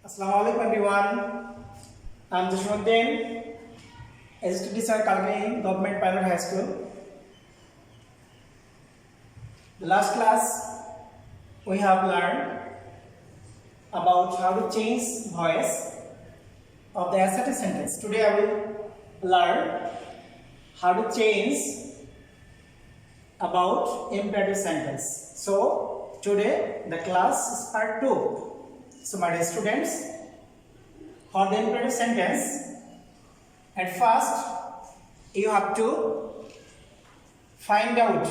Assalamualaikum everyone. I'm Jashuddin, STD Sir Kalgani Government Pilot High School. The last class we have learned about how to change voice of the assertive sentence. Today I will learn how to change about imperative sentence. So today the class is part 2. So my dear students, for the imperative sentence, at first you have to find out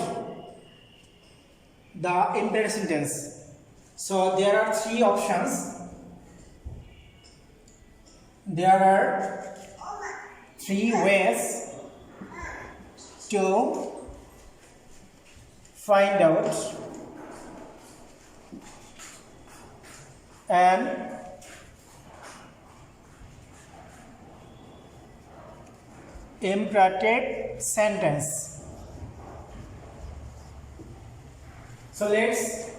the imperative sentence. So there are 3 options. There are 3 ways to find out an imperative sentence. So let's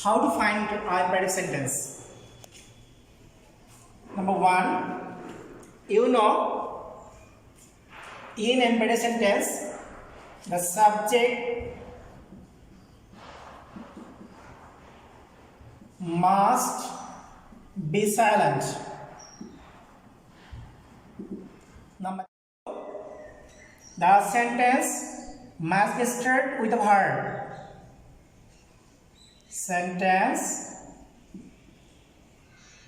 how to find an imperative sentence. Number 1, you know, in imperative sentence the subject must be silent. Number 2, the sentence must be started with a verb. Sentence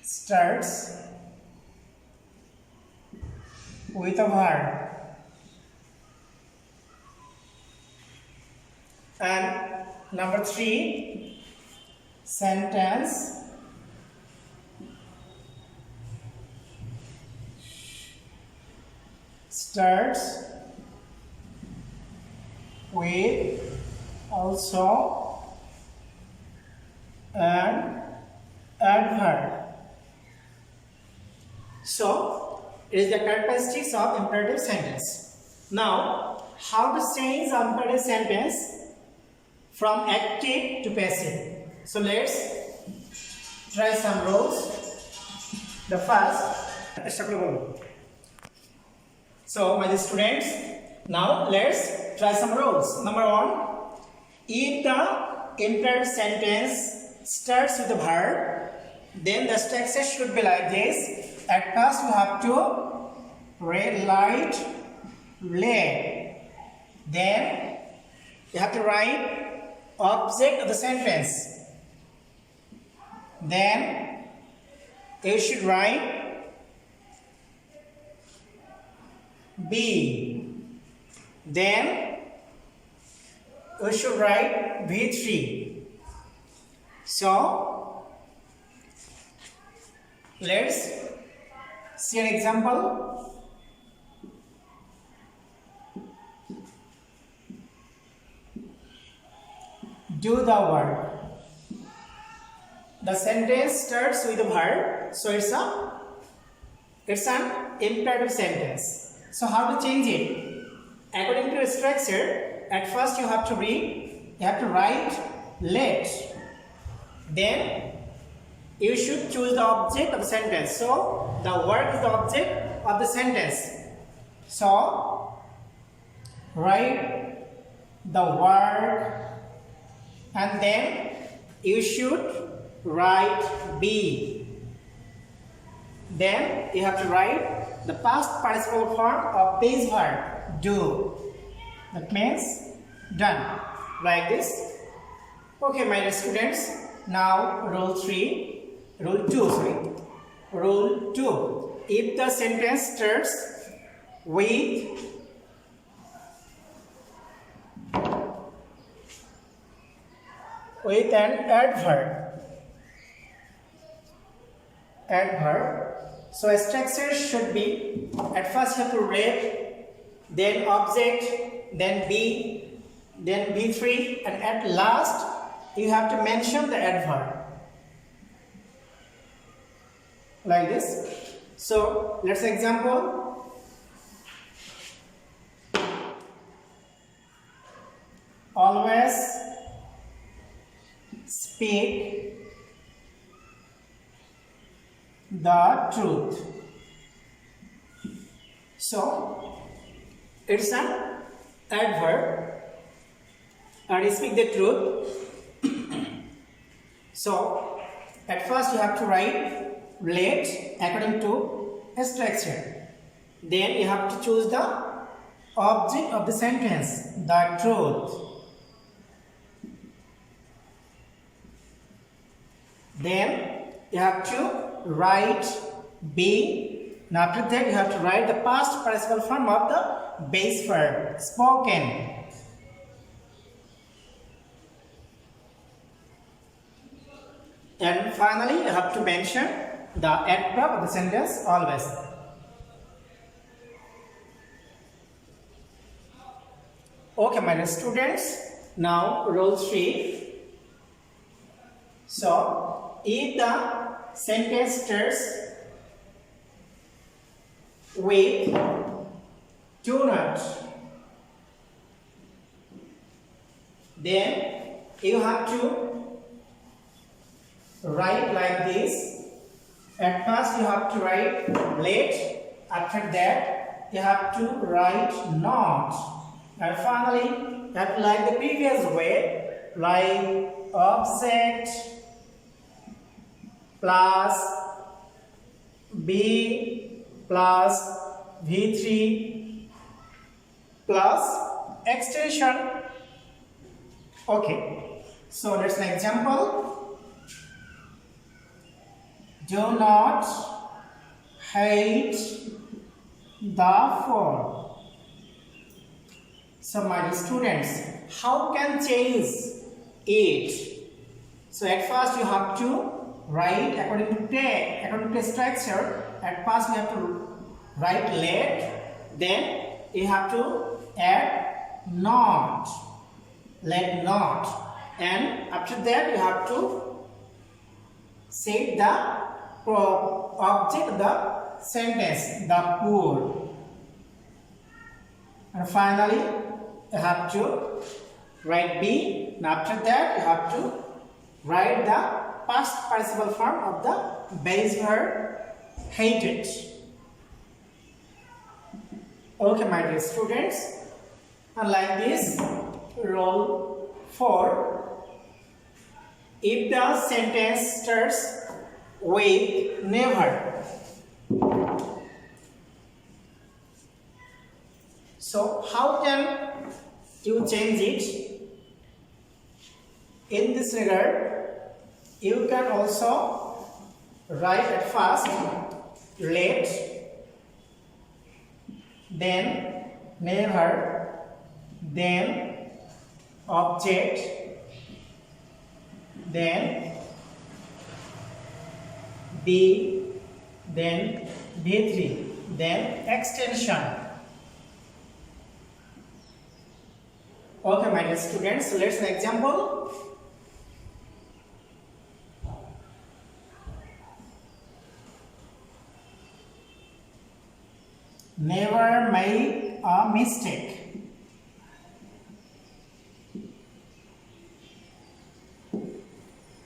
starts with a verb. And number 3, sentence starts with also an adverb. So it is the characteristics of imperative sentence. Now, how to change imperative sentence from active to passive? So let's try some rules. The first, so my students, now let's try some rules. Number 1, if the imperative sentence starts with a verb, then the structure should be like this. At first you have to red light lay. Then you have to write object of the sentence. Then you should write B. Then you should write V3. So let's see an example. Do the work. The sentence starts with a verb, so it's an imperative sentence. So how to change it? According to the structure, at first you have to write let. Then you should choose the object of the sentence. So the word is the object of the sentence. So write the word and then you should write B. Then you have to write the past participle form of base verb do. That means done. Like this. Okay, my dear students. Now rule 2. Rule 2. If the sentence starts with an adverb, so a structure should be, at first you have to read, then object, then B, then B3, and at last you have to mention the adverb. Like this. So let's example. Always speak the truth. So it's an adverb and speak the truth. So at first you have to write late according to a structure. Then you have to choose the object of the sentence, the truth. Then you have to write be. Now after that you have to write the past participle form of the base verb, spoken. And finally you have to mention the adverb of the sentence always. Okay, my dear students, now rule 3. So if the sentence starts with do not, then you have to write like this. At first you have to write late, after that you have to write not, and finally you have to like the previous way, like object plus B plus V3 plus extension. Okay, so let's an example. Do not hate the phone. So my dear students, how can change it? So at first you have to write according to structure. At first you have to write late, then you have to add not, let not, and after that you have to say the object of the sentence, the poor, and finally you have to write be, and after that you have to write the past participle form of the base verb hated. Okay, my dear students, and like this, rule 4. If the sentence starts with never, so how can you change it? In this regard, you can also write at first late, then never, then object, then B, then B3, then extension. Okay, my dear students, let's an example. Never make a mistake.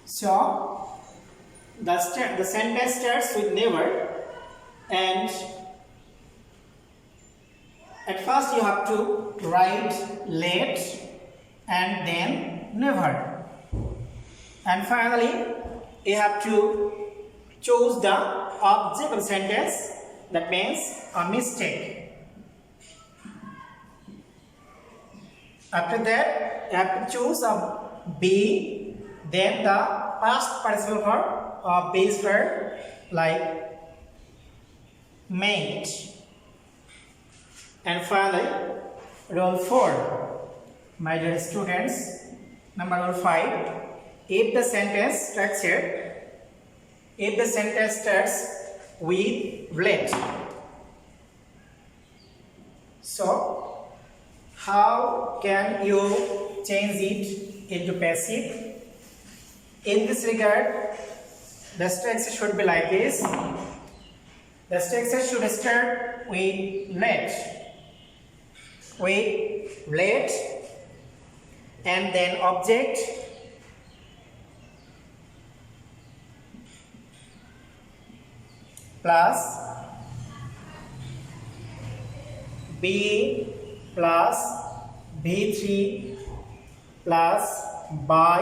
So the sentence starts with never, and at first you have to write late and then never, and finally you have to choose the object of the sentence, that means a mistake. After that you have to choose a be, then the past participle form of base verb like made, and finally rule 4. My dear students, number rule 5. If the sentence starts with let, so how can you change it into passive? In this regard, the structure should be like this. The structure should start with let, and then object, plus B plus B3 plus by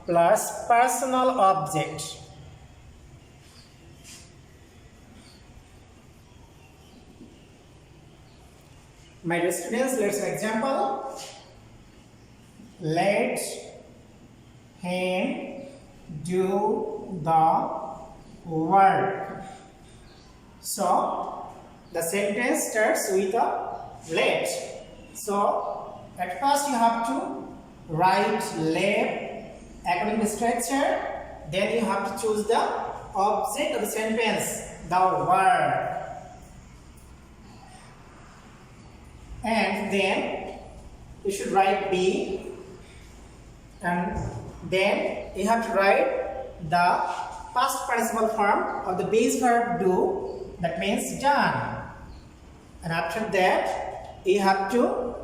plus personal object. My dear students, let's example. Let him do the work. So the sentence starts with a let. So at first you have to write let according to structure. Then you have to choose the object of the sentence, the word. And then you should write B, and then you have to write the past participle form of the base verb do, that means done. And after that you have to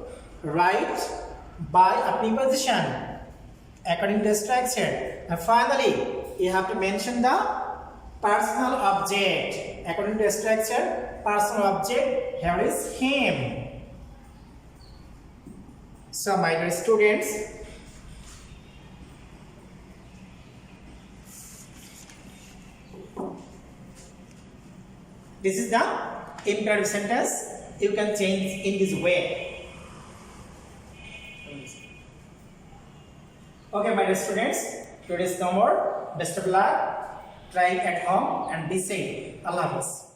write by a preposition according to the structure. And finally you have to mention the personal object according to the structure. Personal object here is him. So my dear students, this is the imperative sentence. You can change in this way. Okay, my dear students, today is no more. Best of luck. Try it at home and be safe. Allah Hafiz.